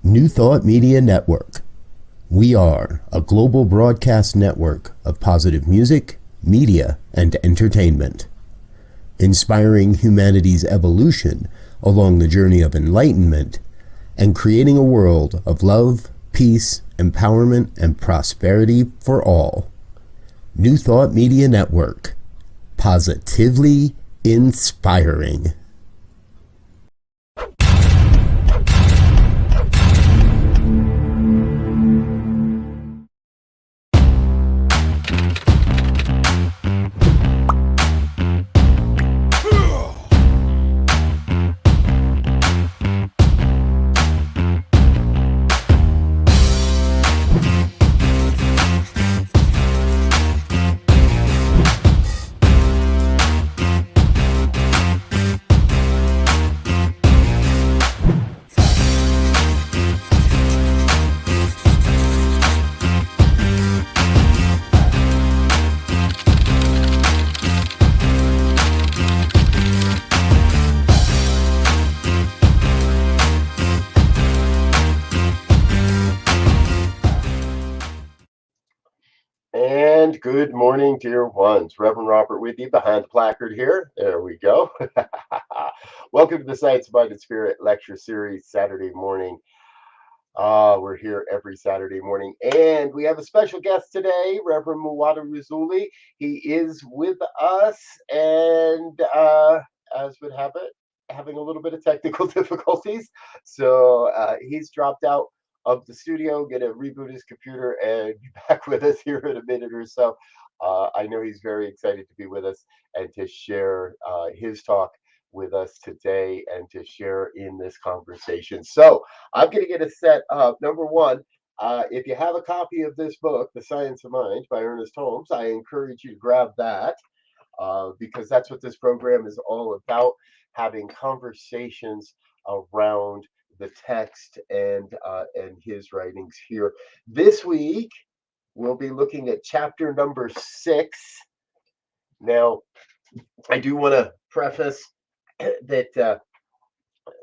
New Thought Media Network. We are a global broadcast network of positive music, media, and entertainment, inspiring humanity's evolution along the journey of enlightenment and creating a world of love, peace, empowerment, and prosperity for all. New Thought Media Network. Positively inspiring. And good morning, dear ones. Reverend Robert with you behind the placard here. There we go. Welcome to the Science Minded Spirit Lecture Series, Saturday morning. We're here every Saturday morning, and we have a special guest today, Reverend Muata Rasuli. He is with us, and as would have it, having a little bit of technical difficulties. So he's dropped out of the studio, going to reboot his computer, and be back with us here in a minute or so. I know he's very excited to be with us and to share his talk with us today and to share in this conversation. So I'm going to get us set up. Number one, if you have a copy of this book, The Science of Mind by Ernest Holmes, I encourage you to grab that because that's what this program is all about, having conversations around the text and his writings here. This week, we'll be looking at chapter number 6. Now, I do want to preface that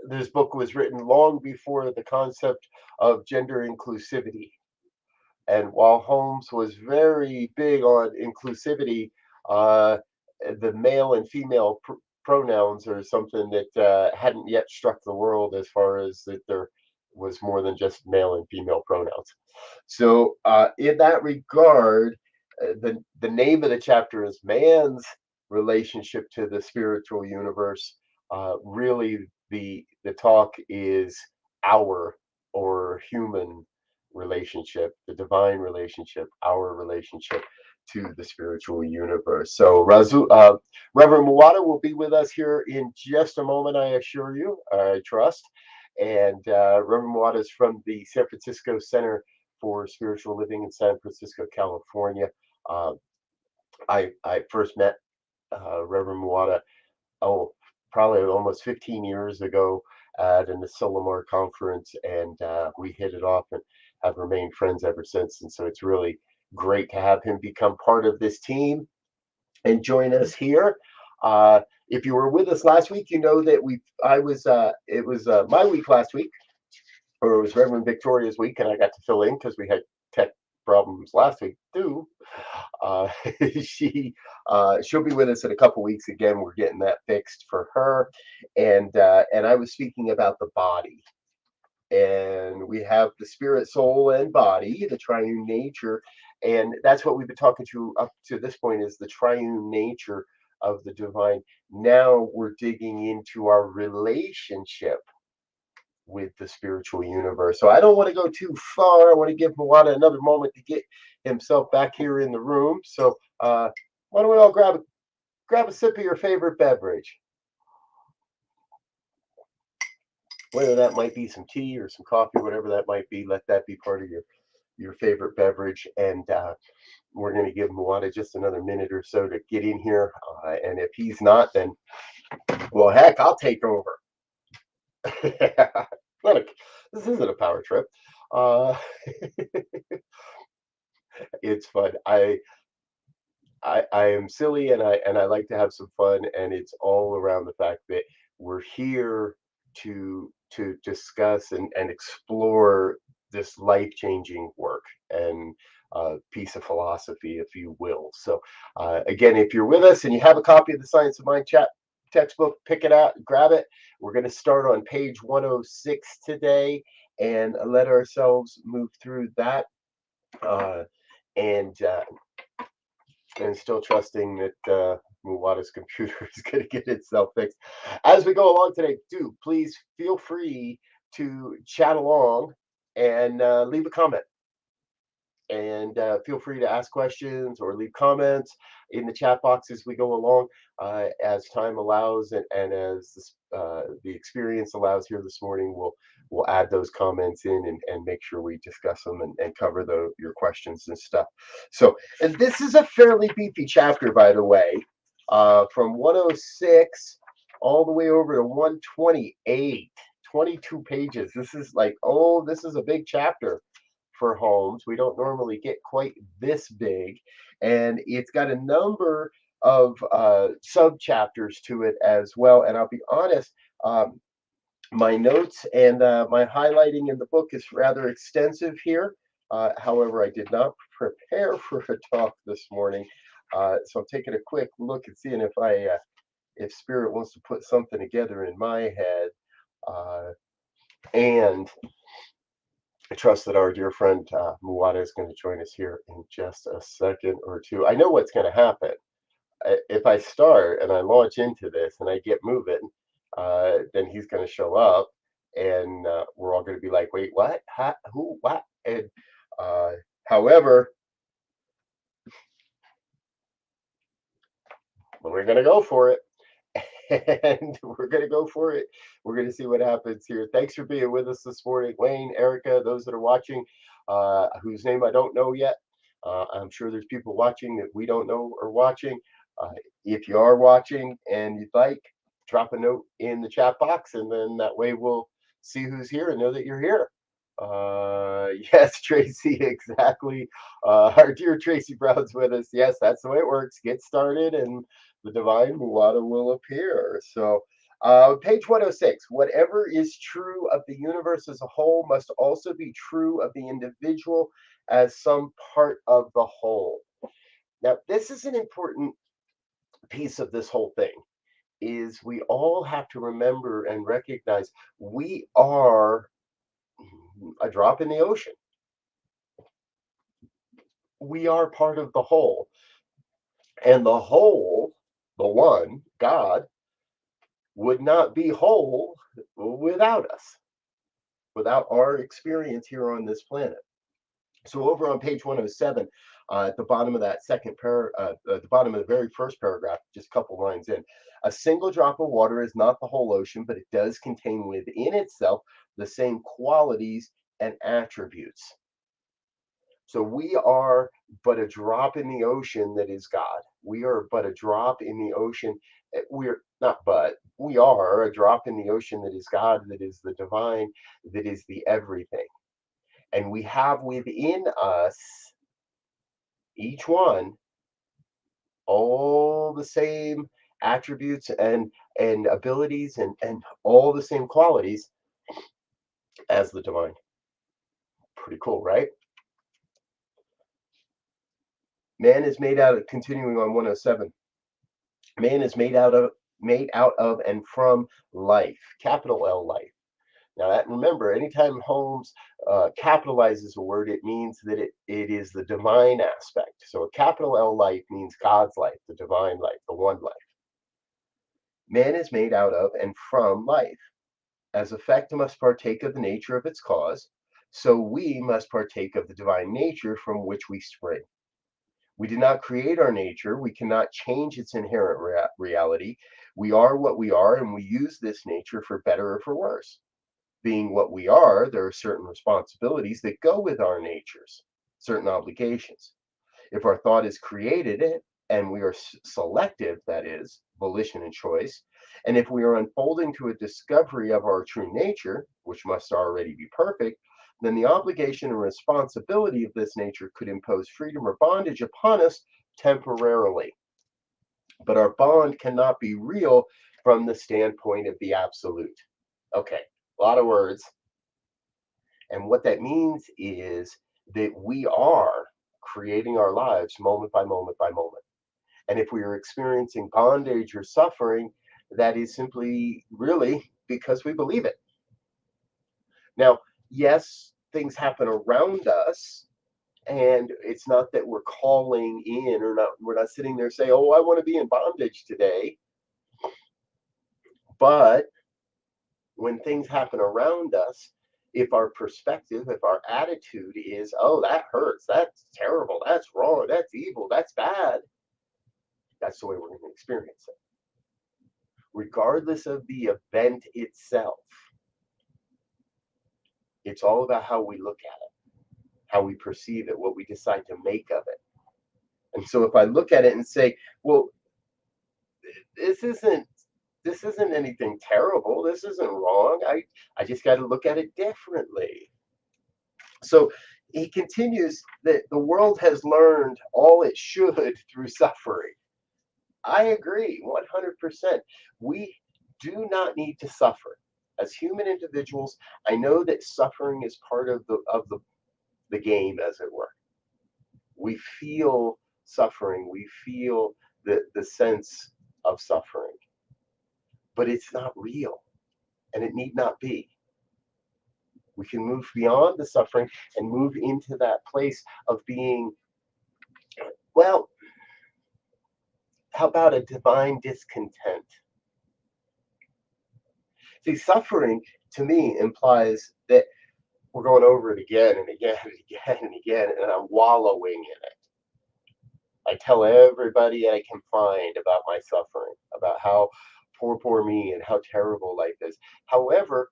this book was written long before the concept of gender inclusivity. And while Holmes was very big on inclusivity, the male and female pronouns are something that hadn't yet struck the world, as far as that there was more than just male and female pronouns. So, in that regard, the name of the chapter is Man's Relationship to the Spiritual Universe. Really, the talk is our, or human, relationship, the divine relationship, our relationship to the spiritual universe. So Reverend Muata will be with us here in just a moment, I assure you, I trust. And Reverend Muata is from the San Francisco Center for Spiritual Living in San Francisco, California. Uh, I first met Reverend Muata, oh, probably almost 15 years ago at an Asilomar conference, and we hit it off and have remained friends ever since. And so it's really great to have him become part of this team and join us here. If you were with us last week, you know that it was my week last week, or it was Reverend Victoria's week, and I got to fill in because we had tech problems last week too. Uh, she'll be with us in a couple weeks again. We're getting that fixed for her, and I was speaking about the body, and we have the spirit, soul, and body, the triune nature, and that's what we've been talking to up to this point, is the triune nature of the divine. Now we're digging into our relationship with the spiritual universe. So I don't want to go too far. I want to give Muata another moment to get himself back here in the room. So why don't we all grab a sip of your favorite beverage? Whether that might be some tea or some coffee, whatever that might be, let that be part of your favorite beverage. And we're going to give Muata just another minute or so to get in here. And if he's not, then, well, heck, I'll take over. This isn't a power trip. Uh, it's fun. I am silly, and I like to have some fun, and it's all around the fact that we're here to to discuss and explore this life-changing work and piece of philosophy, if you will. So, again, if you're with us and you have a copy of the Science of Mind chat textbook, pick it out, grab it. We're going to start on page 106 today and let ourselves move through that. Uh, and still trusting that Muata's computer is going to get itself fixed. As we go along today, do please feel free to chat along and leave a comment. And feel free to ask questions or leave comments in the chat box as we go along, as time allows and as the experience allows here this morning. We'll add those comments in and make sure we discuss them and cover your questions and stuff. So, and this is a fairly beefy chapter, by the way, from 106 all the way over to 128, 22 pages. This is like, oh, this is a big chapter for homes. We don't normally get quite this big, and it's got a number of sub chapters to it as well. And I'll be honest, my notes and my highlighting in the book is rather extensive here. However, I did not prepare for a talk this morning, so I'm taking a quick look and seeing if Spirit wants to put something together in my head. And I trust that our dear friend Muata is going to join us here in just a second or two. I know what's going to happen. If I start and I launch into this and I get moving, then he's going to show up, and we're all going to be like, "Wait, what? Who? What?" And uh, however, we're going to go for it. And we're going to go for it. We're going to see what happens here. Thanks for being with us this morning, Wayne, Erica, those that are watching, whose name I don't know yet. I'm sure there's people watching that we don't know are watching. Uh, if you are watching and you'd like, drop a note in the chat box, and then that way we'll see who's here and know that you're here. Yes, Tracy, exactly. Our dear Tracy Brown's with us. Yes, that's the way it works. Get started and the divine Muata will appear. So, page 106, whatever is true of the universe as a whole must also be true of the individual as some part of the whole. Now, this is an important piece of this whole thing, is we all have to remember and recognize we are a drop in the ocean. We are part of the whole. And the whole, the one, God, would not be whole without us, without our experience here on this planet. So over on page 107, at the bottom of that at the bottom of the very first paragraph, just a couple lines in, a single drop of water is not the whole ocean, but it does contain within itself the same qualities and attributes. So we are but a drop in the ocean that is God. We are but a drop in the ocean. We're not but, we are a drop in the ocean that is God, that is the divine, that is the everything. And we have within us, each one, all the same attributes and abilities and all the same qualities as the divine. Pretty cool, right? Man is made out of, continuing on 107, man is made out of and from life, capital L life. Now, that, remember, anytime Holmes capitalizes a word, it means that it is the divine aspect. So a capital L life means God's life, the divine life, the one life. Man is made out of and from life. As effect must partake of the nature of its cause, so we must partake of the divine nature from which we spring. We do not create our nature. We cannot change its inherent reality. We are what we are, and we use this nature for better or for worse. Being what we are, there are certain responsibilities that go with our natures, certain obligations. If our thought is created and we are selective, that is, volition and choice, and if we are unfolding to a discovery of our true nature, which must already be perfect, then the obligation and responsibility of this nature could impose freedom or bondage upon us temporarily. But our bond cannot be real from the standpoint of the absolute. Okay, A lot of words. And what that means is that we are creating our lives moment by moment by moment. And if we are experiencing bondage or suffering, that is simply really because we believe it. Now, yes, things happen around us, and it's not that we're calling in or not, we're not sitting there saying, oh, I want to be in bondage today. But when things happen around us, if our perspective, if our attitude is, oh, that hurts, that's terrible, that's wrong, that's evil, that's bad, that's the way we're going to experience it. Regardless of the event itself, it's all about how we look at it, how we perceive it, what we decide to make of it. And so if I look at it and say, well, this isn't this isn't anything terrible, this isn't wrong, I just got to look at it differently. So he continues that the world has learned all it should through suffering. I agree 100%. We do not need to suffer. As human individuals, I know that suffering is part of the game, as it were. We feel suffering, we feel the sense of suffering, but it's not real and it need not be. We can move beyond the suffering and move into that place of being, well, how about a divine discontent? See, suffering to me implies that we're going over it again and again and again and again, and I'm wallowing in it. I tell everybody I can find about my suffering, about how poor me and how terrible life is. However,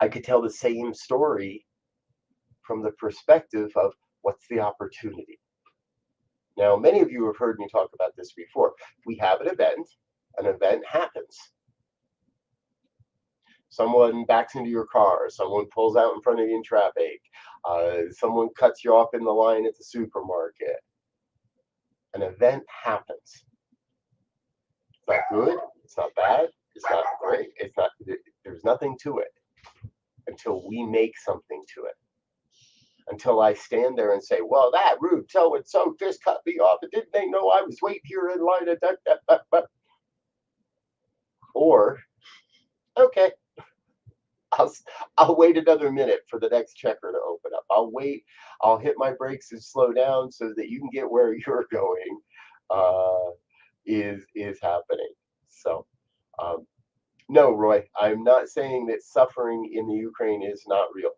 I could tell the same story from the perspective of what's the opportunity. Now, many of you have heard me talk about this before. We have an event happens. Someone backs into your car, someone pulls out in front of you in traffic, someone cuts you off in the line at the supermarket. An event happens. It's not good, it's not bad, it's not great, there's nothing to it until we make something to it. Until I stand there and say, well, that rude so and so just cut me off. And didn't they know I was waiting here in line? Or, okay, I'll, I'll wait another minute for the next checker to open up. I'll wait, I'll hit my brakes and slow down so that you can get where you're going, uh, is happening. So, um, no, Roy, I'm not saying that suffering in the Ukraine is not real.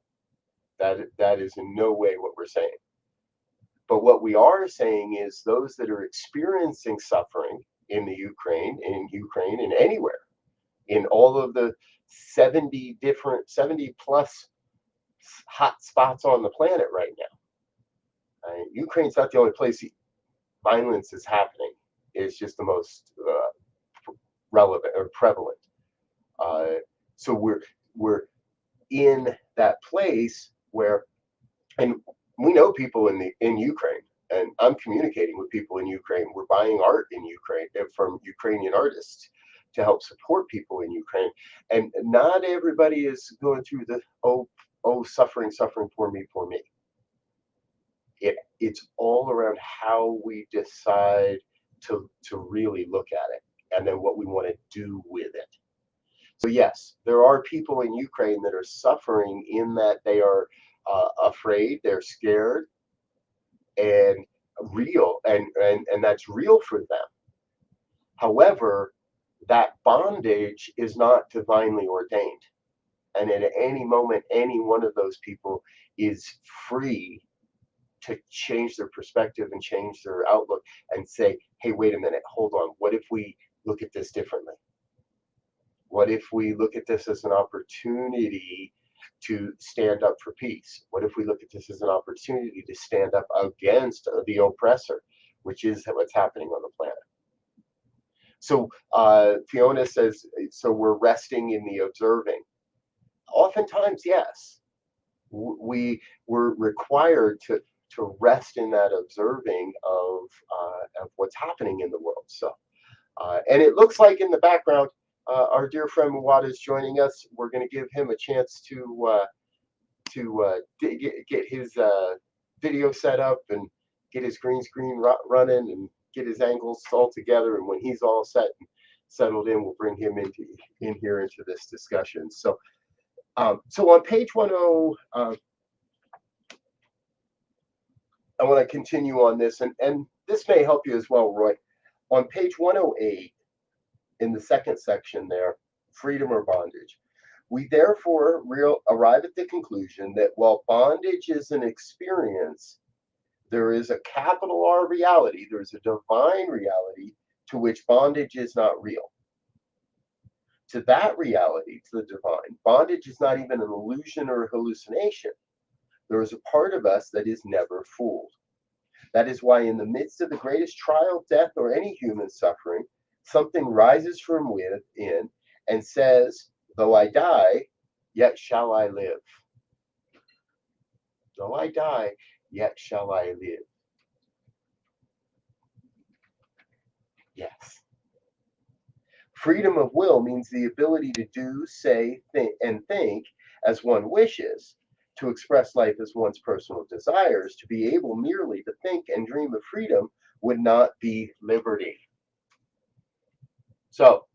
That is in no way what we're saying. But what we are saying is those that are experiencing suffering in Ukraine, and anywhere, in all of the 70 plus hot spots on the planet right now. Ukraine's not the only place violence is happening. It's just the most relevant or prevalent. Uh, so we're in that place where, and we know people in Ukraine, and I'm communicating with people in Ukraine. We're buying art in Ukraine from Ukrainian artists to help support people in Ukraine, and not everybody is going through the suffering, poor me. It's all around how we decide to really look at it, and then what we want to do with it. So yes, there are people in Ukraine that are suffering in that they are afraid, they're scared, and real, and that's real for them. However, that bondage is not divinely ordained, and at any moment, any one of those people is free to change their perspective and change their outlook and say, hey, wait a minute, hold on, what if we look at this differently? What if we look at this as an opportunity to stand up for peace? What if we look at this as an opportunity to stand up against the oppressor, which is what's happening on the planet? So Fiona says, so we're resting in the observing. Oftentimes, yes, we're required to rest in that observing of what's happening in the world. So, and it looks like in the background, our dear friend Muata is joining us. We're going to give him a chance to get his video set up and get his green screen running and get his angles all together. And when he's all set and settled in, we'll bring him in here into this discussion. So on page 10, I want to continue on this, and this may help you as well, Roy. On page 108, in the second section there, freedom or bondage, we therefore arrive at the conclusion that while bondage is an experience, there is a capital R reality, there's a divine reality to which bondage is not real. To that reality, to the divine, bondage is not even an illusion or a hallucination. There is a part of us that is never fooled. That is why, in the midst of the greatest trial, death, or any human suffering, something rises from within and says, though I die, yet shall I live. Though I die, yet shall I live. Yes. Freedom of will means the ability to do, say, think as one wishes, to express life as one's personal desires. To be able merely to think and dream of freedom would not be liberty. So,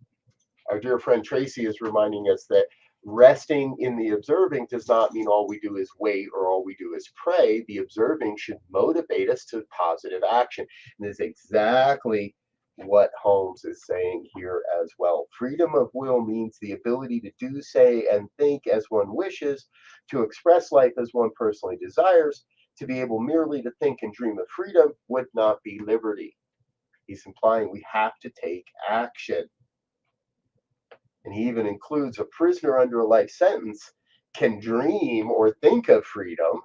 our dear friend Tracy is reminding us that resting in the observing does not mean all we do is wait or all we do is pray. The observing should motivate us to positive action. And this is exactly what Holmes is saying here as well. Freedom of will means the ability to do, say, and think as one wishes, to express life as one personally desires. To be able merely to think and dream of freedom would not be liberty. He's implying we have to take action. And he even includes a prisoner under a life sentence can dream or think of freedom.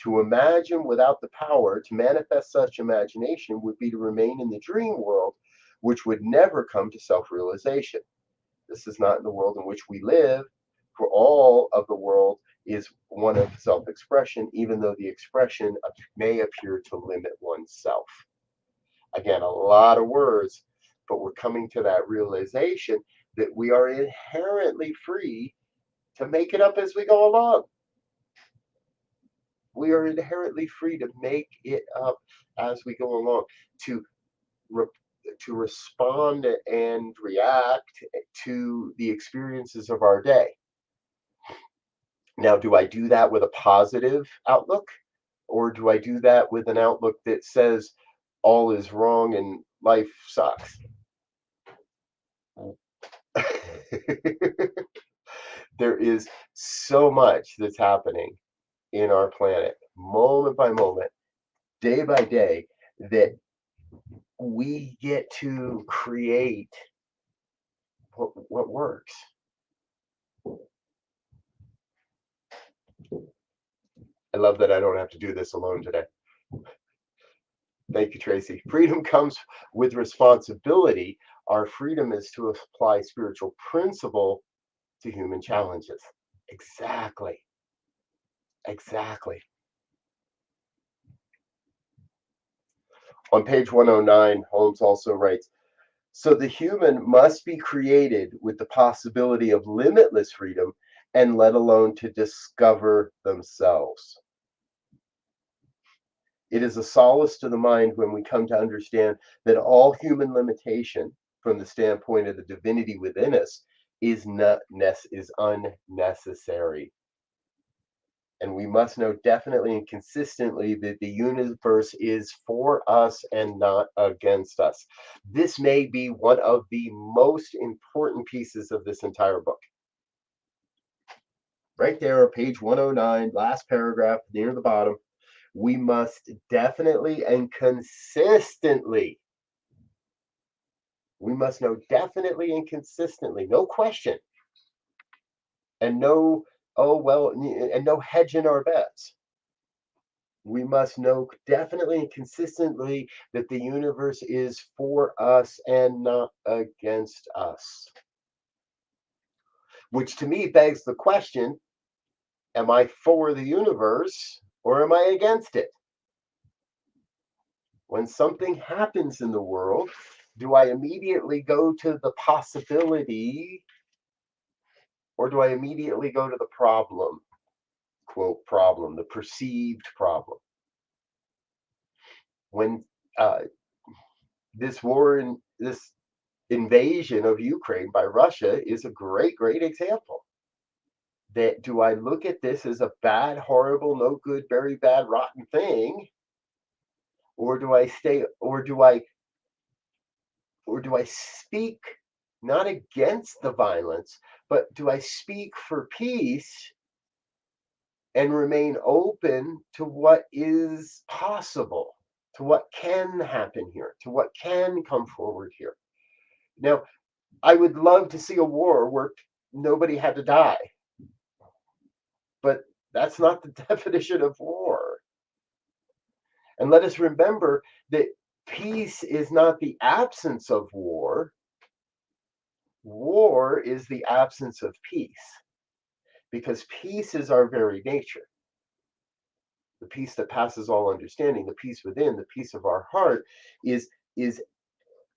To imagine without the power to manifest such imagination would be to remain in the dream world, which would never come to self-realization. This is not in the world in which we live, for all of the world is one of self-expression, even though the expression may appear to limit oneself. Again, a lot of words, but we're coming to that realization that we are inherently free to make it up as we go along. We are inherently free to make it up as we go along, to respond and react to the experiences of our day. Now, do I do that with a positive outlook, or do I do that with an outlook that says all is wrong and life sucks? There is so much that's happening in our planet, moment by moment, day by day, that we get to create what works. I love that I don't have to do this alone today. Thank you, Tracy. Freedom comes with responsibility. Our freedom is to apply spiritual principle to human challenges. Exactly. Exactly. On page 109, Holmes also writes, so the human must be created with the possibility of limitless freedom and let alone to discover themselves. It is a solace to the mind when we come to understand that all human limitation, from the standpoint of the divinity within us, is unnecessary. And we must know definitely and consistently that the universe is for us and not against us. This may be one of the most important pieces of this entire book. Right there, page 109, last paragraph near the bottom. We must definitely and consistently, we must know definitely and consistently, no question, and no, oh, well, and no hedging our bets. We must know definitely and consistently that the universe is for us and not against us. Which to me begs the question, am I for the universe or am I against it? When something happens in the world, Do I immediately go to the possibility, or do I immediately go to the problem? Quote, problem, the perceived problem. When uh, this war in this invasion of Ukraine by Russia is a great example. That do I look at this as a bad, horrible, no good, very bad, rotten thing, or do I stay, or do I speak not against the violence, but do I speak for peace and remain open to what is possible, to what can happen here, to what can come forward here? Now, I would love to see a war where nobody had to die, but that's not the definition of war. And let us remember that peace is not the absence of war, war is the absence of peace, because peace is our very nature. The peace that passes all understanding, the peace within, the peace of our heart is is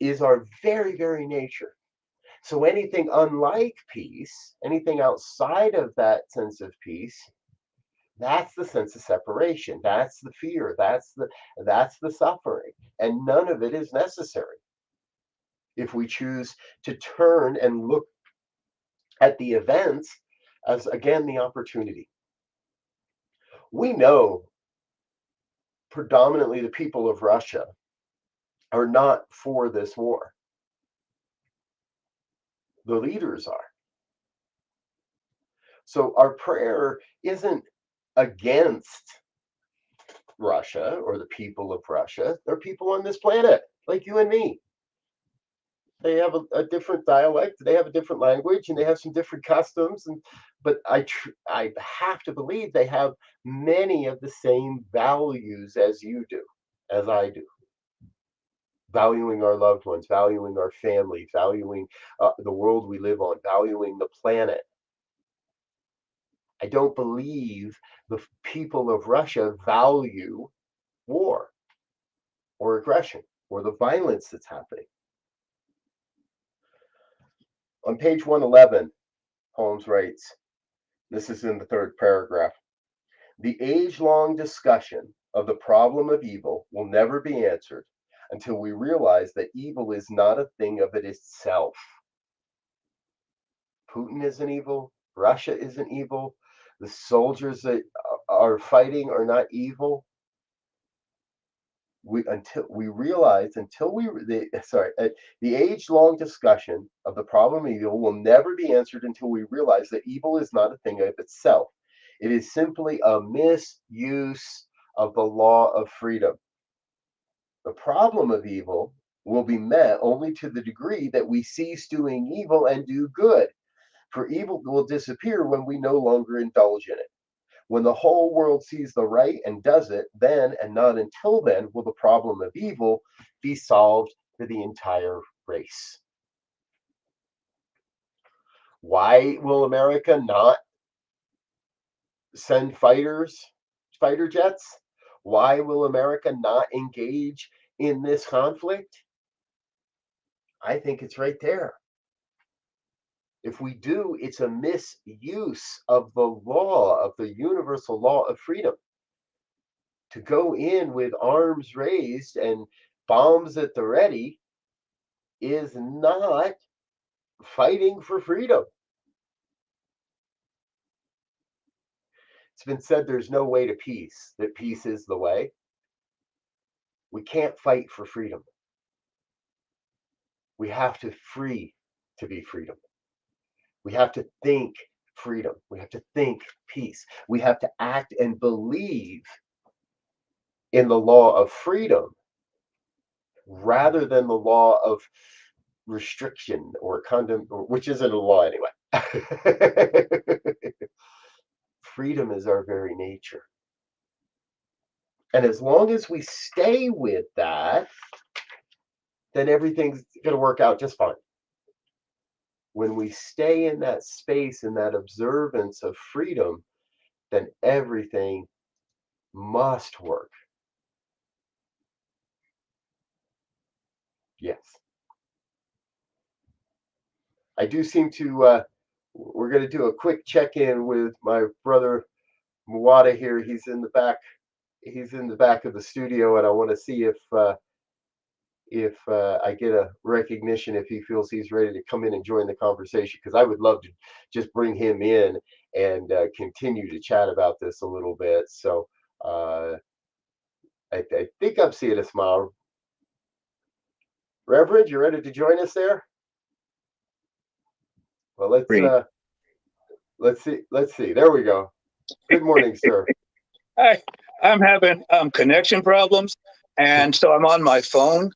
is our very nature. So anything unlike peace, anything outside of that sense of peace, that's the sense of separation. That's the fear. That's the suffering. And none of it is necessary if we choose to turn and look at the events as again the opportunity. We know predominantly the people of Russia are not for this war. The leaders are. So our prayer isn't against Russia or the people of Russia. They're people on this planet, like you and me. They have a different dialect, they have a different language, and they have some different customs. And but I have to believe they have many of the same values as you do, as I do. Valuing our loved ones, valuing our family, valuing the world we live on, valuing the planet. I don't believe the people of Russia value war or aggression or the violence that's happening. On page 111, Holmes writes, this is in the third paragraph, the age long discussion of the problem of evil will never be answered until we realize that evil is not a thing of it itself. Putin isn't evil. Russia isn't evil. The soldiers that are fighting are not evil. The age-long discussion of the problem of evil will never be answered until we realize that evil is not a thing of itself. It is simply a misuse of the law of freedom. The problem of evil will be met only to the degree that we cease doing evil and do good, for evil will disappear when we no longer indulge in it. When the whole world sees the right and does it, then and not until then will the problem of evil be solved for the entire race. Why will America not send fighter jets? Why will America not engage in this conflict? I think it's right there. If we do, it's a misuse of the law, of the universal law of freedom. To go in with arms raised and bombs at the ready is not fighting for freedom. It's been said there's no way to peace, that peace is the way. We can't fight for freedom. We have to free to be freedom. We have to think freedom. We have to think peace. We have to act and believe in the law of freedom rather than the law of restriction or condom, which isn't a law anyway. Freedom is our very nature. And as long as we stay with that, then everything's going to work out just fine. When we stay in that space, in that observance of freedom, then everything must work. Yes. I do seem to. We're going to do a quick check-in with my brother Muata here. He's in the back. He's in the back of the studio, and I want to see if I get a recognition if he feels he's ready to come in and join the conversation, because I would love to just bring him in and continue to chat about this a little bit. So I think I'm seeing a smile. Reverend, you ready to join us there? Well, Great. let's see. Let's see. There we go. Good morning, sir. I, I'm having connection problems, and so I'm on my phone,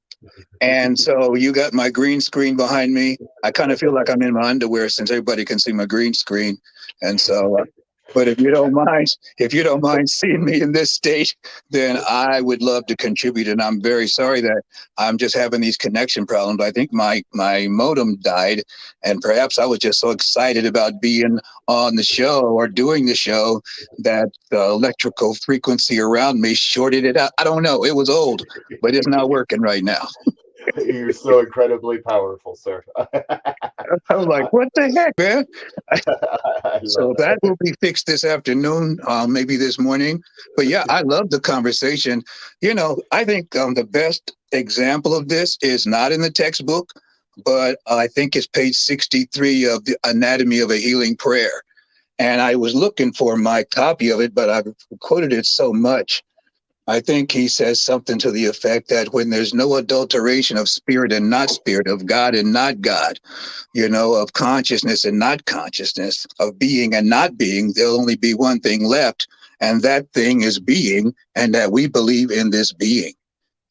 and so you got my green screen behind me. I kind of feel like I'm in my underwear since everybody can see my green screen, and so. But if you don't mind seeing me in this state, then I would love to contribute. And I'm very sorry that I'm just having these connection problems. I think my modem died, and perhaps I was just so excited about being on the show or doing the show that the electrical frequency around me shorted it out. I don't know. It was old, but it's not working right now. You're so incredibly powerful, sir. I'm like, what the heck, man? I love So that will be fixed this afternoon, maybe this morning. But yeah, I love the conversation. I think the best example of this is not in the textbook, but I think it's page 63 of the Anatomy of a Healing Prayer. And I was looking for my copy of it, but I've quoted it so much. I think he says something to the effect that when there's no adulteration of spirit and not spirit, of God and not God, of consciousness and not consciousness, of being and not being, there'll only be one thing left. And that thing is being, and that we believe in this being.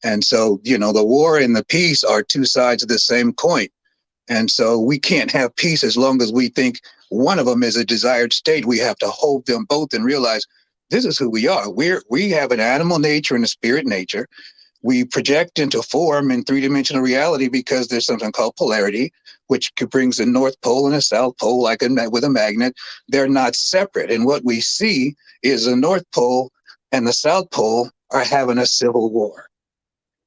And so, the war and the peace are two sides of the same coin. And so we can't have peace as long as we think one of them is a desired state. We have to hold them both and realize this is who we are. We have an animal nature and a spirit nature. We project into form in three-dimensional reality because there's something called polarity, which brings a north pole and a south pole with a magnet. They're not separate. And what we see is the north pole and the south pole are having a civil war.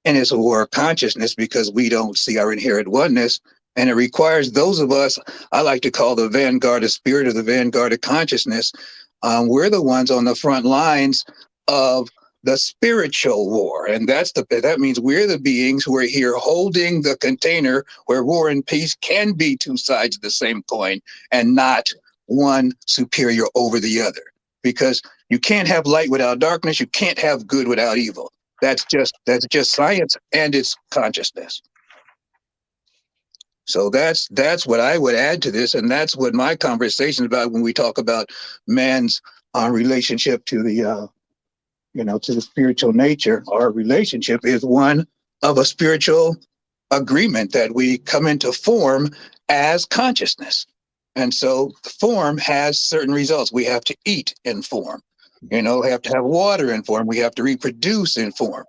And it's a war of consciousness because we don't see our inherent oneness. And it requires those of us, I like to call the vanguard of spirit or the vanguard of consciousness. We're the ones on the front lines of the spiritual war. And that means we're the beings who are here holding the container where war and peace can be two sides of the same coin and not one superior over the other. Because you can't have light without darkness. You can't have good without evil. That's just science, and it's consciousness. So that's what I would add to this, and that's what my conversation is about when we talk about man's relationship to the spiritual nature. Our relationship is one of a spiritual agreement that we come into form as consciousness. And so the form has certain results. We have to eat in form, we have to have water in form. We have to reproduce in form.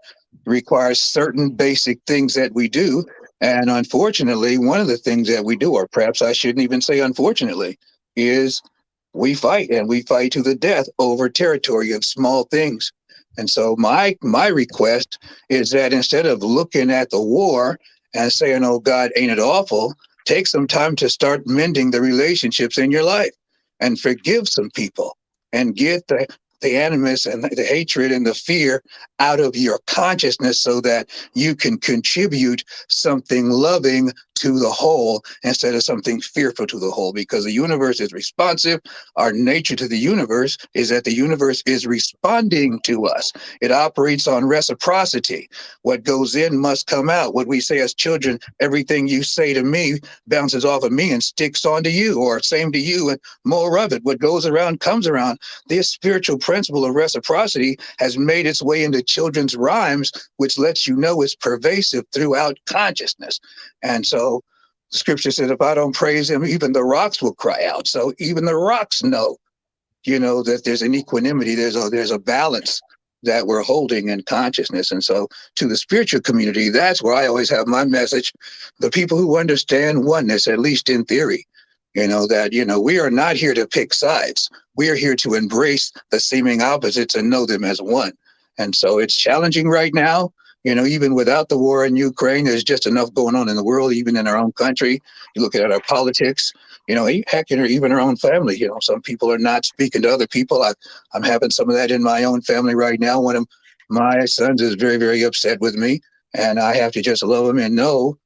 It requires certain basic things that we do. And unfortunately, one of the things that we do, or perhaps I shouldn't even say unfortunately, is we fight, and we fight to the death over territory of small things. And so my request is that instead of looking at the war and saying, oh God, ain't it awful, take some time to start mending the relationships in your life and forgive some people and get the animus and the hatred and the fear out of your consciousness so that you can contribute something loving to the whole instead of something fearful to the whole, because the universe is responsive. Our nature to the universe is that the universe is responding to us. It operates on reciprocity. What goes in must come out. What we say as children, everything you say to me bounces off of me and sticks onto you, or same to you, and more of it. What goes around comes around. This spiritual principle of reciprocity has made its way into children's rhymes, which lets you know it's pervasive throughout consciousness. And so the scripture says, if I don't praise him, even the rocks will cry out. So even the rocks know, that there's an equanimity, there's a balance that we're holding in consciousness. And so to the spiritual community, that's where I always have my message. The people who understand oneness, at least in theory, we are not here to pick sides. We are here to embrace the seeming opposites and know them as one. And so it's challenging right now, Even without the war in Ukraine, there's just enough going on in the world, even in our own country. You look at our politics, heck, even our own family. Some people are not speaking to other people. I'm having some of that in my own family right now. One of my sons is very, very upset with me, and I have to just love him and know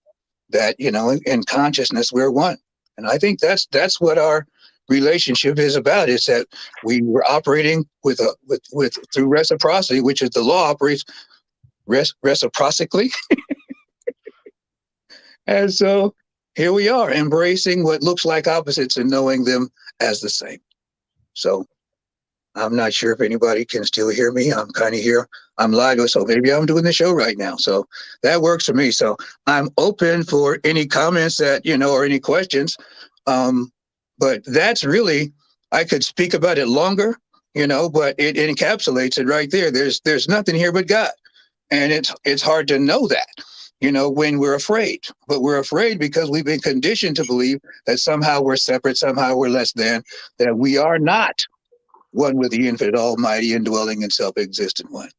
that, in consciousness, we're one. And I think that's what our relationship is about. Is that we were operating with through reciprocity, which is the law operates reciprocally. And so here we are, embracing what looks like opposites and knowing them as the same. So I'm not sure if anybody can still hear me. I'm kind of here. I'm live, so maybe I'm doing the show right now. So that works for me. So I'm open for any comments that, or any questions. But that's really, I could speak about it longer, but it encapsulates it right there. There's nothing here but God. And it's hard to know that, when we're afraid. But we're afraid because we've been conditioned to believe that somehow we're separate, somehow we're less than, that we are not one with the infinite almighty indwelling and self-existent one.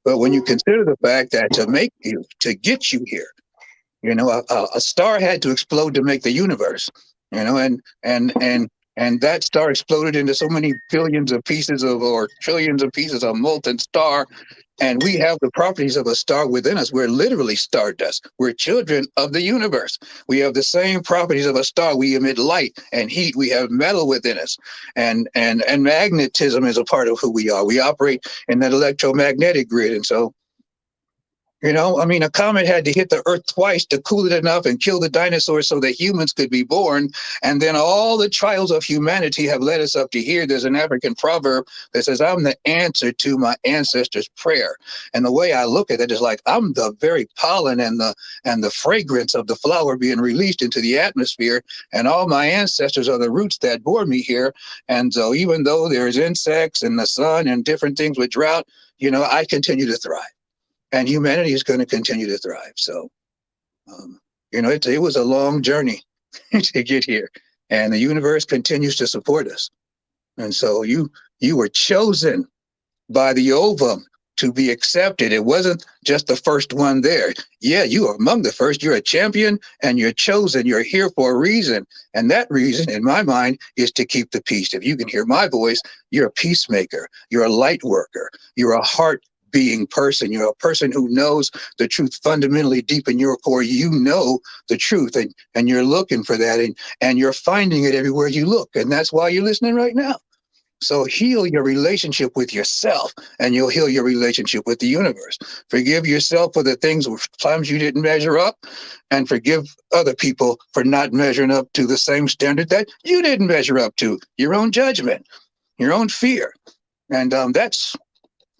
But when you consider the fact that to get you here, a star had to explode to make the universe, and that star exploded into so many billions of pieces or trillions of pieces of molten star. And we have the properties of a star within us. We're literally stardust. We're children of the universe. We have the same properties of a star. We emit light and heat. We have metal within us. And magnetism is a part of who we are. We operate in that electromagnetic grid. And so, a comet had to hit the Earth twice to cool it enough and kill the dinosaurs so that humans could be born. And then all the trials of humanity have led us up to here. There's an African proverb that says, I'm the answer to my ancestors' prayer. And the way I look at it is like I'm the very pollen and the fragrance of the flower being released into the atmosphere. And all my ancestors are the roots that bore me here. And so even though there's insects and the sun and different things with drought, I continue to thrive. And humanity is going to continue to thrive. So, it was a long journey to get here, and the universe continues to support us. And so you were chosen by the ovum to be accepted. It wasn't just the first one there. Yeah, you are among the first. You're a champion, and you're chosen. You're here for a reason, and that reason, in my mind, is to keep the peace. If you can hear my voice, you're a peacemaker. You're a light worker. You're a heart being person. You're a person who knows the truth fundamentally deep in your core. You know the truth, and you're looking for that, and you're finding it everywhere you look. And that's why you're listening right now. So heal your relationship with yourself, and you'll heal your relationship with the universe. Forgive yourself for the things, times you didn't measure up, and forgive other people for not measuring up to the same standard that you didn't measure up to. Your own judgment, your own fear. And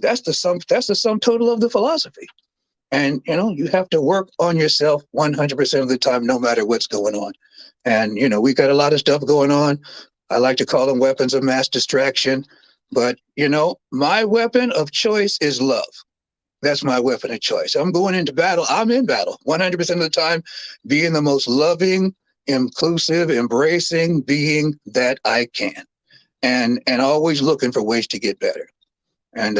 that's the sum total of the philosophy. And you have to work on yourself 100% of the time, no matter what's going on. And we got a lot of stuff going on. I like to call them weapons of mass distraction. But my weapon of choice is love. That's my weapon of choice. I'm going into battle. I'm in battle 100% of the time, being the most loving, inclusive, embracing being that I can, and always looking for ways to get better. And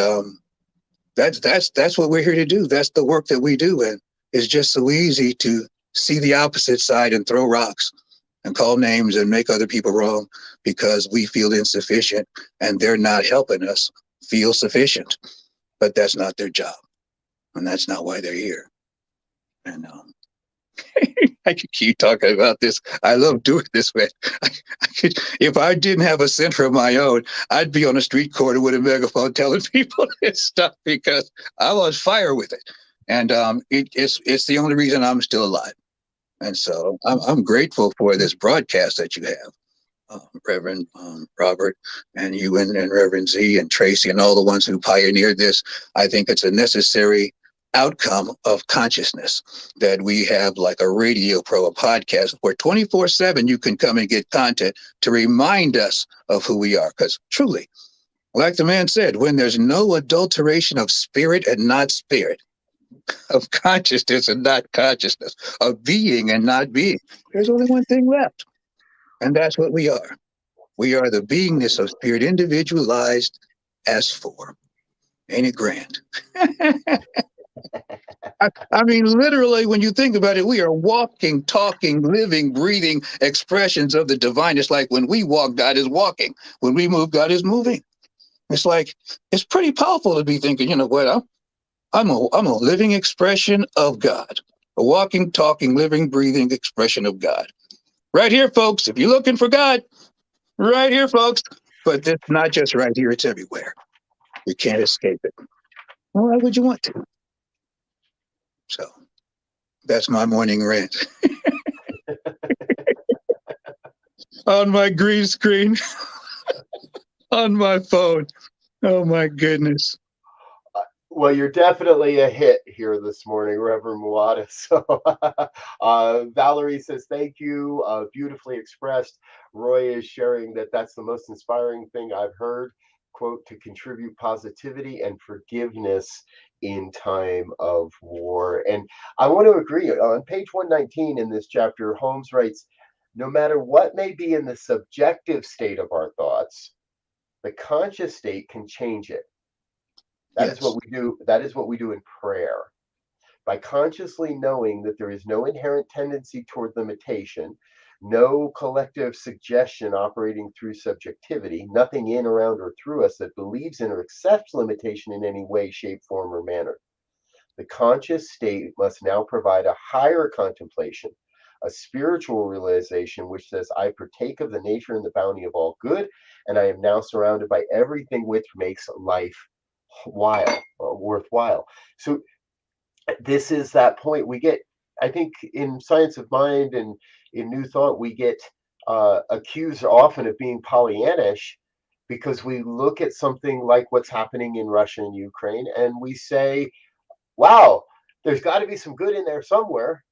that's what we're here to do. That's the work that we do. And it's just so easy to see the opposite side and throw rocks and call names and make other people wrong because we feel insufficient and they're not helping us feel sufficient. But that's not their job. And that's not why they're here. And I could keep talking about this. I love doing this, man. If I didn't have a center of my own, I'd be on a street corner with a megaphone telling people this stuff because I was fire with it. And it's the only reason I'm still alive. And so I'm grateful for this broadcast that you have, Reverend Robert, and you and Reverend Z and Tracy and all the ones who pioneered this. I think it's a necessary outcome of consciousness that we have, like a radio pro, a podcast where 24/7 you can come and get content to remind us of who we are. Because truly, like the man said, when there's no adulteration of spirit and not spirit, of consciousness and not consciousness, of being and not being, there's only one thing left, and that's what we are. We are the beingness of spirit, individualized as form. Ain't it grand? I mean, literally, when you think about it, we are walking, talking, living, breathing expressions of the divine. It's like when we walk, God is walking. When we move, God is moving. It's like, it's pretty powerful to be thinking, you know what, I'm a living expression of God, a walking, talking, living, breathing expression of God. Right here, folks. If you're looking for God, right here, folks. But it's not just right here, it's everywhere. You can't escape it. Why would you want to? So that's my morning rant on my green screen on my phone. Oh my goodness. Well, you're definitely a hit here this morning, Reverend Muata. So, Valerie says, thank you. Beautifully expressed. Roy is sharing that that's the most inspiring thing I've heard. Quote, to contribute positivity and forgiveness in time of war. And I want to agree. On page 119 in this chapter, Holmes writes, no matter what may be in the subjective state of our thoughts, the conscious state can change it. That is what Yes. we do. That is what we do in prayer. By consciously knowing that there is no inherent tendency toward limitation, no collective suggestion operating through subjectivity, nothing in, around, or through us that believes in or accepts limitation in any way, shape, form, or manner. The conscious state must now provide a higher contemplation, a spiritual realization which says, I partake of the nature and the bounty of all good, and I am now surrounded by everything which makes life worthwhile. So this is that point we get. I think in Science of Mind and in New Thought, we get accused often of being Pollyannish because we look at something like what's happening in Russia and Ukraine, and we say, "Wow, there's got to be some good in there somewhere,"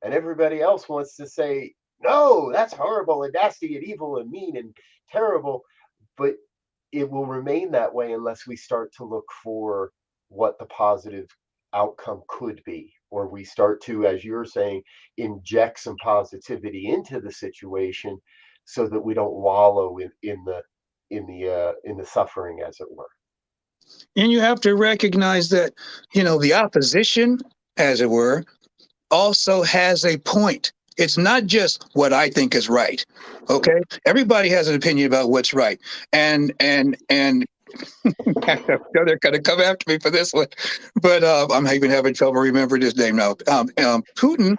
and everybody else wants to say, "No, that's horrible and nasty and evil and mean and terrible." But it will remain that way unless we start to look for what the positive outcome could be, or we start to, as you're saying, inject some positivity into the situation so that we don't wallow in the suffering, as it were. And you have to recognize that, you know, the opposition, as it were, also has a point. It's not just what I think is right. Okay. Everybody has an opinion about what's right. And they're going to come after me for this one, but I'm even having trouble remembering his name now. Putin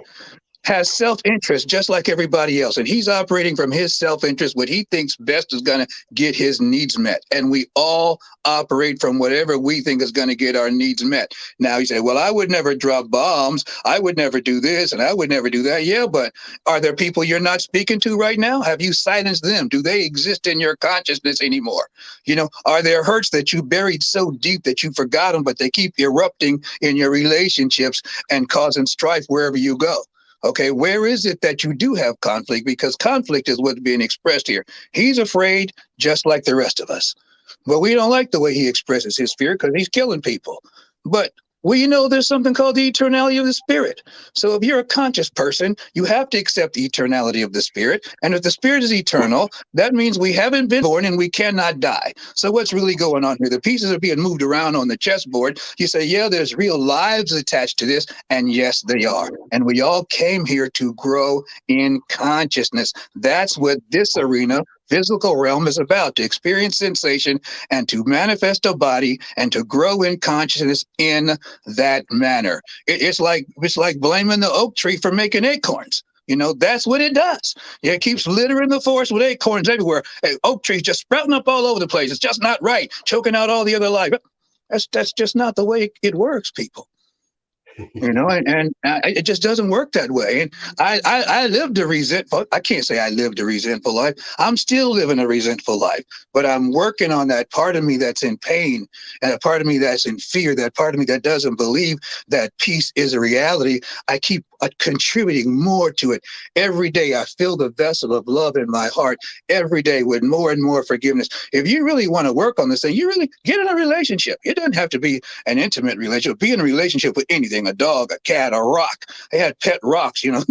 has self-interest just like everybody else, and he's operating from his self-interest. What he thinks best is going to get his needs met, and we all operate from whatever we think is going to get our needs met. Now you say, well, I would never drop bombs, I would never do this, and I would never do that. Yeah, but are there people you're not speaking to right now? Have you silenced them? Do they exist in your consciousness anymore? You know, are there hurts that you buried so deep that you forgot them, but they keep erupting in your relationships and causing strife wherever you go? Okay, where is it that you do have conflict? Because conflict is what's being expressed here. He's afraid just like the rest of us. But we don't like the way he expresses his fear because he's killing people. But we know there's something called the eternality of the spirit. So if you're a conscious person, you have to accept the eternality of the spirit. And if the spirit is eternal, that means we haven't been born and we cannot die. So what's really going on here? The pieces are being moved around on the chessboard. You say, yeah, there's real lives attached to this. And yes, they are. And we all came here to grow in consciousness. That's what this arena, physical realm, is about, to experience sensation and to manifest a body and to grow in consciousness in that manner. It's like blaming the oak tree for making acorns. You know, that's what it does. Yeah, it keeps littering the forest with acorns everywhere. Hey, oak trees just sprouting up all over the place. It's just not right, choking out all the other life. That's just not the way it works, people. You know, and it just doesn't work that way. And I lived a resentful. I can't say I lived a resentful life. I'm still living a resentful life, but I'm working on that part of me that's in pain, and a part of me that's in fear. That part of me that doesn't believe that peace is a reality. I keep contributing more to it every day. I fill the vessel of love in my heart every day with more and more forgiveness. If you really want to work on this thing, you really get in a relationship. It doesn't have to be an intimate relationship. Be in a relationship with anything, a dog, a cat, a rock. They had pet rocks, you know.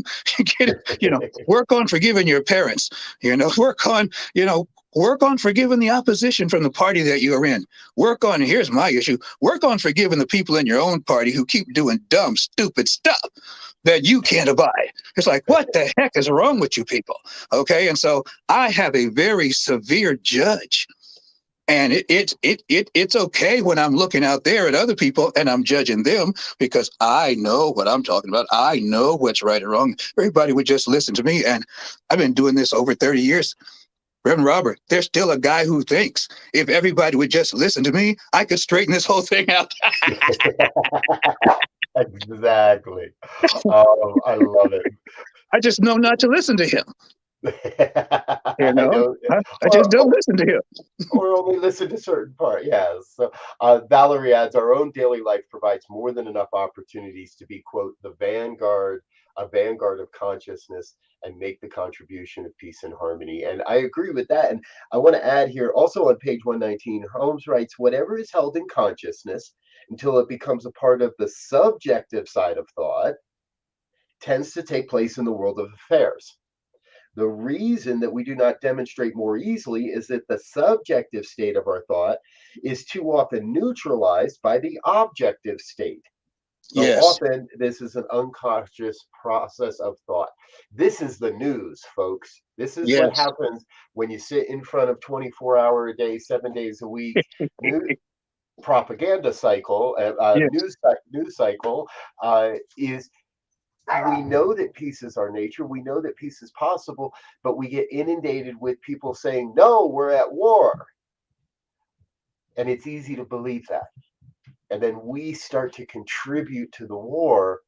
Get it, you know, work on forgiving your parents, you know, work on, you know, Work on forgiving the opposition from the party that you're in. Work on, here's my issue, work on forgiving the people in your own party who keep doing dumb, stupid stuff that you can't abide. It's like, what the heck is wrong with you people? Okay. And so I have a very severe judge. And it's okay when I'm looking out there at other people and I'm judging them because I know what I'm talking about. I know what's right and wrong. Everybody would just listen to me. And I've been doing this over 30 years. Reverend Robert, there's still a guy who thinks if everybody would just listen to me, I could straighten this whole thing out. Exactly. I love it. I just know not to listen to him. You I know, know. I just don't listen to him. Or only listen to certain part. Yes. So Valerie adds, our own daily life provides more than enough opportunities to be, quote, the vanguard, a vanguard of consciousness and make the contribution of peace and harmony. And I agree with that. And I want to add here also on page 119, Holmes writes, whatever is held in consciousness until it becomes a part of the subjective side of thought tends to take place in the world of affairs. The reason that we do not demonstrate more easily is that the subjective state of our thought is too often neutralized by the objective state. So Yes. often, this is an unconscious process of thought. This is the news, folks. This is what Yes. happens when you sit in front of 24-hour a day, 7 days a week, new propaganda cycle, Yes. news cycle is we know that peace is our nature. We know that peace is possible, but we get inundated with people saying, no, we're at war. And it's easy to believe that. And then we start to contribute to the war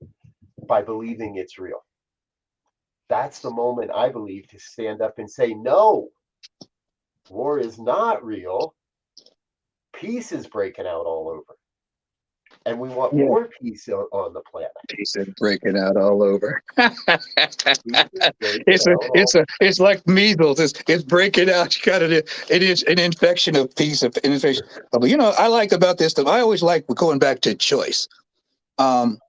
by believing it's real. That's the moment, I believe, to stand up and say, no, war is not real. Peace is breaking out all over. And we want Yeah. more peace on the planet. Peace is breaking out all over. Peace is breaking out all. It's like measles. It's breaking out. You got it is an infection of peace. An infection. But I like about this stuff. I always like going back to choice. Um,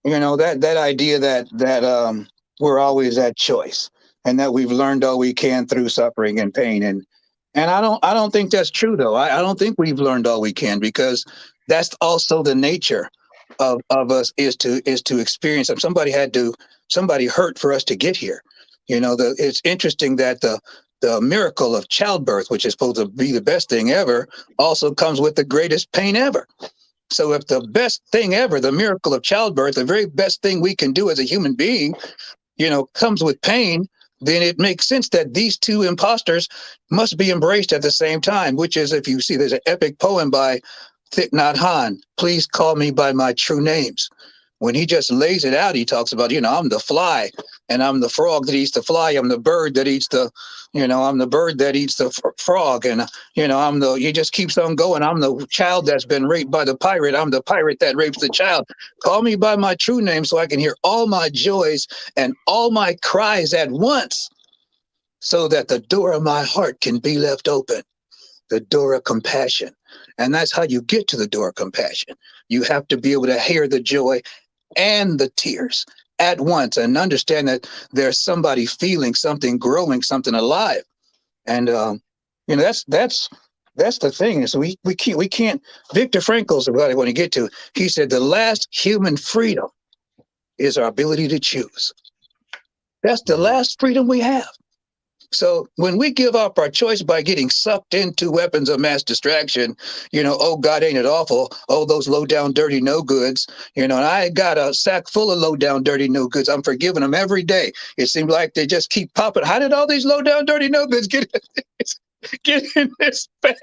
that idea that we're always at choice, and that we've learned all we can through suffering and pain, and I don't think that's true though. I don't think we've learned all we can, because that's also the nature of us, is to experience them. Somebody hurt for us to get here. It's interesting that the miracle of childbirth, which is supposed to be the best thing ever, also comes with the greatest pain ever. So if the best thing ever, the miracle of childbirth, the very best thing we can do as a human being, comes with pain, then it makes sense that these two imposters must be embraced at the same time, which is, if you see, there's an epic poem by Thich Nhat Hanh, Please Call Me by My True Names. When he just lays it out, he talks about, I'm the fly, and I'm the frog that eats the fly. I'm the bird that eats I'm the bird that eats the frog. And, he just keeps on going. I'm the child that's been raped by the pirate. I'm the pirate that rapes the child. Call me by my true name so I can hear all my joys and all my cries at once, so that the door of my heart can be left open, the door of compassion. And that's how you get to the door of compassion. You have to be able to hear the joy and the tears at once, and understand that there's somebody feeling something, growing something alive. And that's the thing. So we can't. Viktor Frankl's what I want to get to. He said the last human freedom is our ability to choose. That's the last freedom we have. So when we give up our choice by getting sucked into weapons of mass distraction, oh, God, ain't it awful? Oh, those low down, dirty no goods, and I got a sack full of low down, dirty no goods. I'm forgiving them every day. It seems like they just keep popping. How did all these low down, dirty no goods get in this bag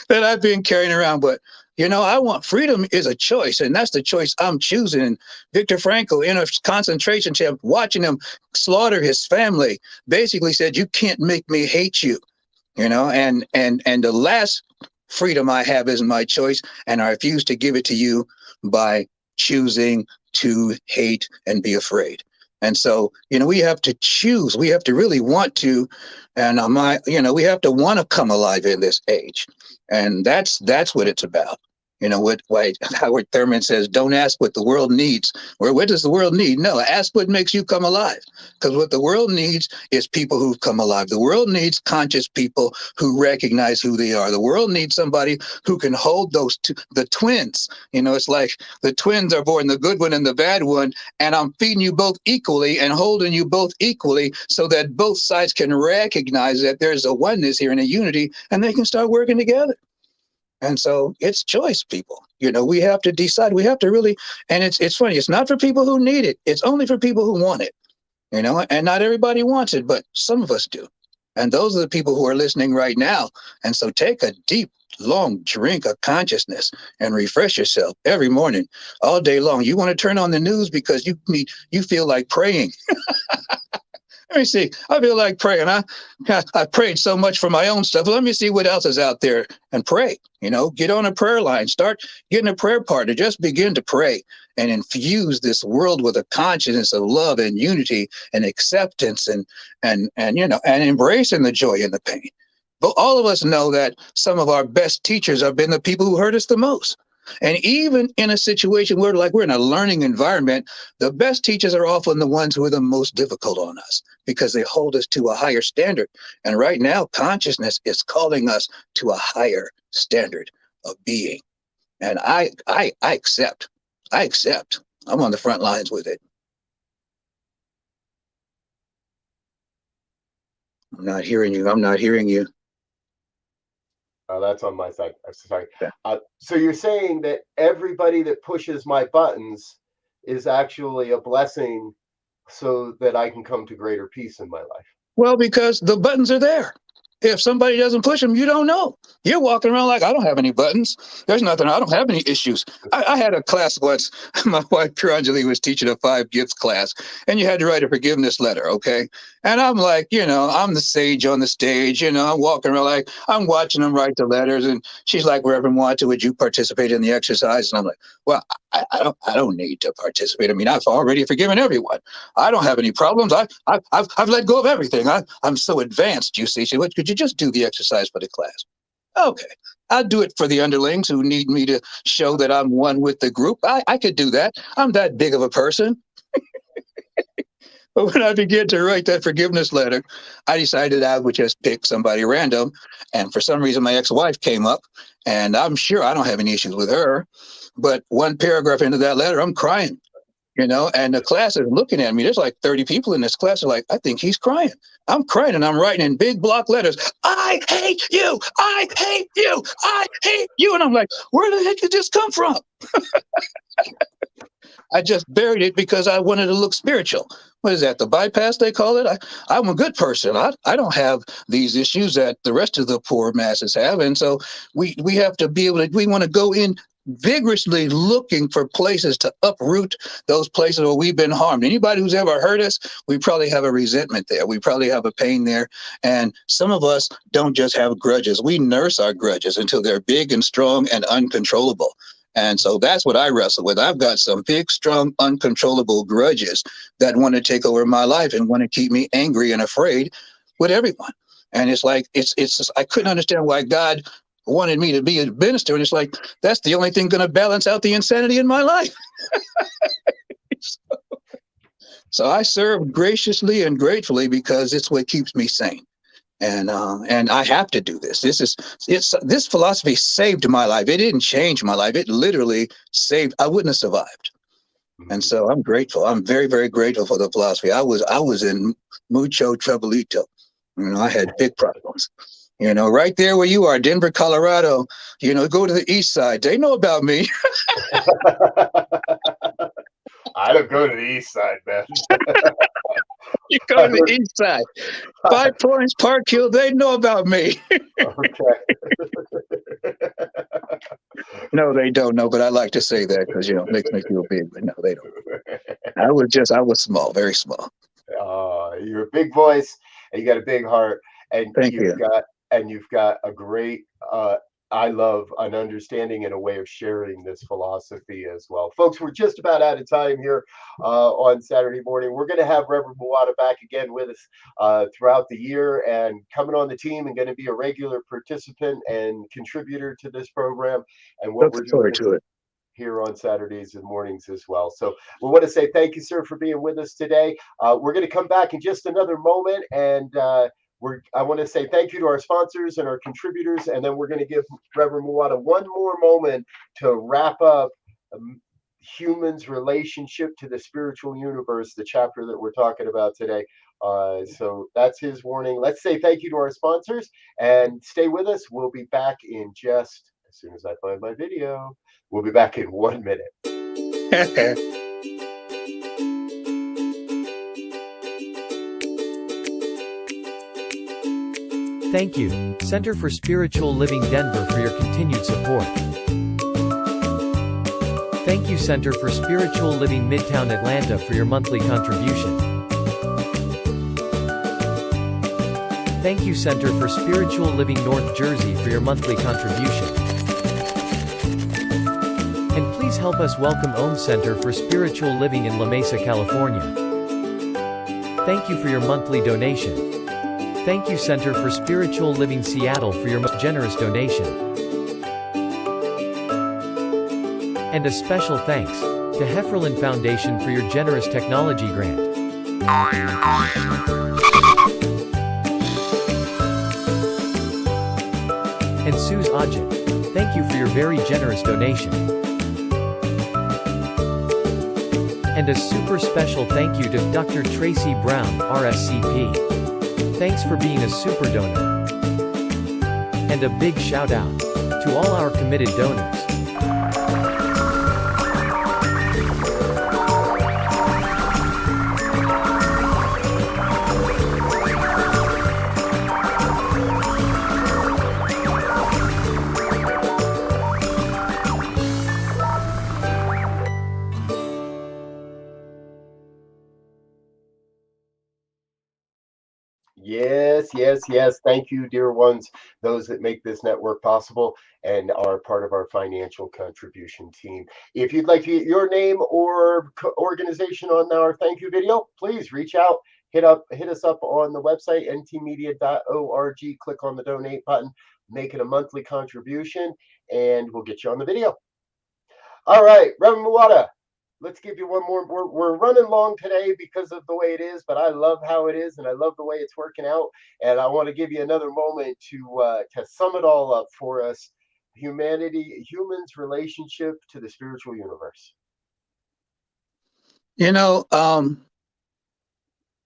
that I've been carrying around? But I want freedom is a choice, and that's the choice I'm choosing. And Viktor Frankl, in a concentration camp, watching him slaughter his family, basically said, "You can't make me hate you," and the last freedom I have is my choice, and I refuse to give it to you by choosing to hate and be afraid. And so, we have to choose. We have to really want to, and we have to want to come alive in this age, and that's what it's about. What why Howard Thurman says, don't ask what the world needs. What does the world need? No, ask what makes you come alive. Because what the world needs is people who've come alive. The world needs conscious people who recognize who they are. The world needs somebody who can hold those two, the twins. It's like the twins are born, the good one and the bad one, and I'm feeding you both equally and holding you both equally so that both sides can recognize that there's a oneness here and a unity, and they can start working together. And so it's choice, people. We have to decide. We have to really, and it's funny. It's not for people who need it. It's only for people who want it. And not everybody wants it, but some of us do. And those are the people who are listening right now. And so take a deep, long drink of consciousness and refresh yourself every morning, all day long. You want to turn on the news because you feel like praying. Let me see. I feel like praying. I prayed so much for my own stuff. Let me see what else is out there and pray. Get on a prayer line. Start getting a prayer partner. Just begin to pray and infuse this world with a consciousness of love and unity and acceptance and embracing the joy and the pain. But all of us know that some of our best teachers have been the people who hurt us the most. And even in a situation where we're in a learning environment, the best teachers are often the ones who are the most difficult on us because they hold us to a higher standard. And right now, consciousness is calling us to a higher standard of being. And I accept. I accept. I'm on the front lines with it. I'm not hearing you. I'm not hearing you. That's on my side. I'm sorry. Yeah. So you're saying that everybody that pushes my buttons is actually a blessing so that I can come to greater peace in my life. Well, because the buttons are there. If somebody doesn't push them, you don't know. You're walking around like, I don't have any buttons. There's nothing. I don't have any issues. I had a class once. My wife, Pranjali, was teaching a 5 gifts class, and you had to write a forgiveness letter, okay? And I'm like, I'm the sage on the stage. I'm walking around like, I'm watching them write the letters. And she's like, Reverend Muata, would you participate in the exercise? And I'm like, well, I don't need to participate. I mean, I've already forgiven everyone. I don't have any problems. I've let go of everything. I'm so advanced, you see. She said, could you just do the exercise for the class? Okay. I'll do it for the underlings who need me to show that I'm one with the group. I could do that. I'm that big of a person. But when I began to write that forgiveness letter, I decided I would just pick somebody random. And for some reason, my ex-wife came up, and I'm sure I don't have any issues with her. But one paragraph into that letter, I'm crying. And the class is looking at me. There's like 30 people in this class. They're like, I think he's crying. I'm crying, and I'm writing in big block letters, I hate you. I hate you. I hate you. And I'm like, where the heck did this come from? I just buried it because I wanted to look spiritual. What is that? The bypass, they call it? I'm a good person. I don't have these issues that the rest of the poor masses have. And so we have to be able to, we want to go in vigorously looking for places to uproot those places where we've been harmed. Anybody who's ever hurt us, we probably have a resentment there. We probably have a pain there. And some of us don't just have grudges. We nurse our grudges until they're big and strong and uncontrollable. And so that's what I wrestle with. I've got some big, strong, uncontrollable grudges that want to take over my life and want to keep me angry and afraid with everyone. And it's like, it's just, I couldn't understand why God wanted me to be a minister. And it's like, that's the only thing going to balance out the insanity in my life. So I serve graciously and gratefully because it's what keeps me sane. And I have to do this. This philosophy saved my life. It didn't change my life. It literally saved. I wouldn't have survived. And so I'm grateful. I'm very, very grateful for the philosophy. I was in mucho troublito. I had big problems. Right there where you are, Denver, Colorado. Go to the east side. They know about me. I don't go to the east side, man. You go to the east side. 5 Points, Park Hill, they know about me. Okay. No, they don't know, but I like to say that because, it makes me feel big, but no, they don't. I was small, very small. You're a big voice and you got a big heart, and Thank you. You've got a great I love an understanding and a way of sharing this philosophy as well. Folks, we're just about out of time here on Saturday morning. We're going to have Reverend Muata back again with us throughout the year and coming on the team and going to be a regular participant and contributor to this program and what we're Looking forward doing to it. here on Saturdays and mornings as well. So we want to say thank you, sir, for being with us today. We're going to come back in just another moment and I want to say thank you to our sponsors and our contributors, and then we're going to give Reverend Muata one more moment to wrap up humans' relationship to the spiritual universe, the chapter that we're talking about today. So that's his warning. Let's say thank you to our sponsors and stay with us. We'll be back in just as soon as I find my video. We'll be back in 1 minute. Thank you, Center for Spiritual Living Denver, for your continued support. Thank you, Center for Spiritual Living Midtown Atlanta, for your monthly contribution. Thank you, Center for Spiritual Living North Jersey, for your monthly contribution. And please help us welcome Om Center for Spiritual Living in La Mesa, California. Thank you for your monthly donation. Thank you, Center for Spiritual Living Seattle, for your most generous donation. And a special thanks to Hefferlin Foundation for your generous technology grant. And Suze Ajit, thank you for your very generous donation. And a super special thank you to Dr. Tracy Brown, RSCP. Thanks for being a super donor. And a big shout out to all our committed donors. Yes, yes, yes. Thank you, dear ones, those that make this network possible and are part of our financial contribution team. If you'd like to get your name or organization on our thank you video, please reach out. Hit us up on the website ntmedia.org. Click on the donate button, make it a monthly contribution, and we'll get you on the video. All right, Reverend Muata, let's give you one more. We're running long today because of the way it is, but I love how it is, and I love the way it's working out. And I want to give you another moment to sum it all up for us. Humans' relationship to the spiritual universe. You know,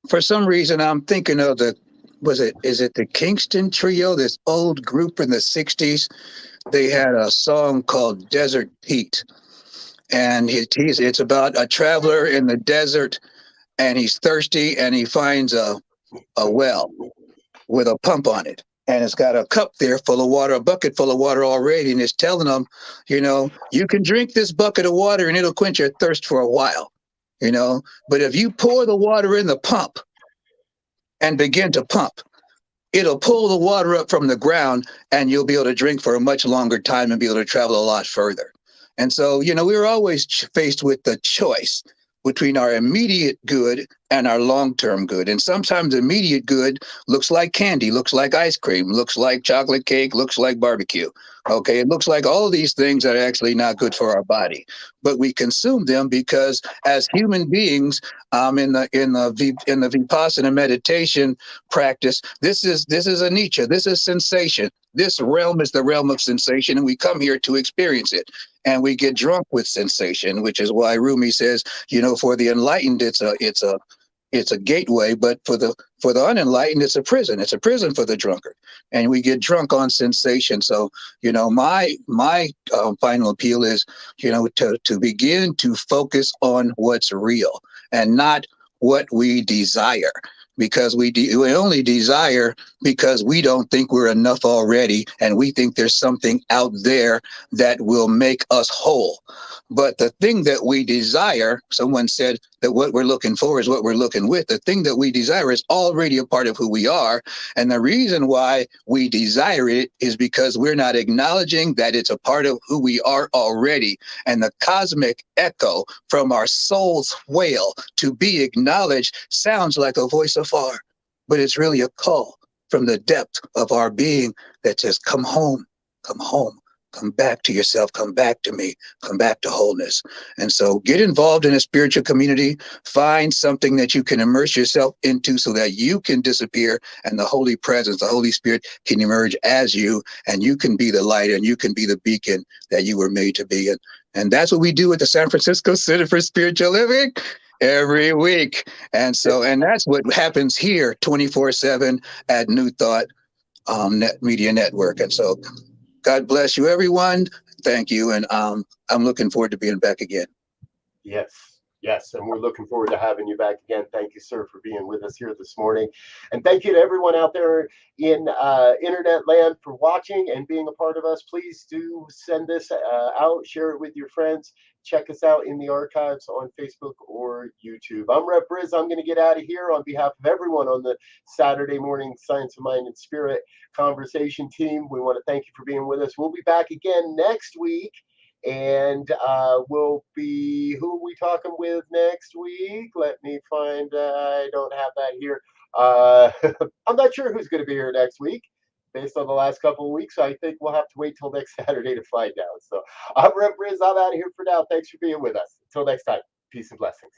for some reason, I'm thinking of is it the Kingston Trio, this old group in the 60s? They had a song called Desert Pete. And it's about a traveler in the desert, and he's thirsty, and he finds a well with a pump on it. And it's got a cup there full of water, a bucket full of water already. And it's telling him, you can drink this bucket of water and it'll quench your thirst for a while, But if you pour the water in the pump and begin to pump, it'll pull the water up from the ground and you'll be able to drink for a much longer time and be able to travel a lot further. And so, we're always faced with the choice between our immediate good and our long-term good. And sometimes immediate good looks like candy, looks like ice cream, looks like chocolate cake, looks like barbecue. Okay, it looks like all these things are actually not good for our body, but we consume them because as human beings, in the Vipassana meditation practice, this is anicca, this is sensation. This realm is the realm of sensation, and we come here to experience it. And we get drunk with sensation, which is why Rumi says, for the enlightened, it's a gateway, but for the unenlightened, it's a prison. It's a prison for the drunkard, and we get drunk on sensation. So, my final appeal is, to begin to focus on what's real and not what we desire, because we only desire because we don't think we're enough already, and we think there's something out there that will make us whole. But the thing that we desire, someone said that what we're looking for is what we're looking with. The thing that we desire is already a part of who we are. And the reason why we desire it is because we're not acknowledging that it's a part of who we are already. And the cosmic echo from our soul's wail to be acknowledged sounds like a voice afar, but it's really a call from the depth of our being that says, come home, come home. Come back to yourself, come back to me, come back to wholeness. And so get involved in a spiritual community, find something that you can immerse yourself into so that you can disappear and the Holy Presence, the Holy Spirit can emerge as you, and you can be the light and you can be the beacon that you were made to be. And that's what we do at the San Francisco Center for Spiritual Living every week. And that's what happens here 24/7 at New Thought Media Network. And so God bless you, everyone. Thank you. And I'm looking forward to being back again. Yes. Yes, and we're looking forward to having you back again. Thank you, sir, for being with us here this morning. And thank you to everyone out there in internet land for watching and being a part of us. Please do send this out, share it with your friends. Check us out in the archives on Facebook or YouTube. I'm Rev Briz. I'm going to get out of here on behalf of everyone on the Saturday morning Science of Mind and Spirit conversation team. We want to thank you for being with us. We'll be back again next week. And we'll be, who are we talking with next week? Let me find, I don't have that here. I'm not sure who's going to be here next week based on the last couple of weeks. I think we'll have to wait till next Saturday to find out. So I'm Rev Briz. I'm out of here for now. Thanks for being with us. Until next time, peace and blessings.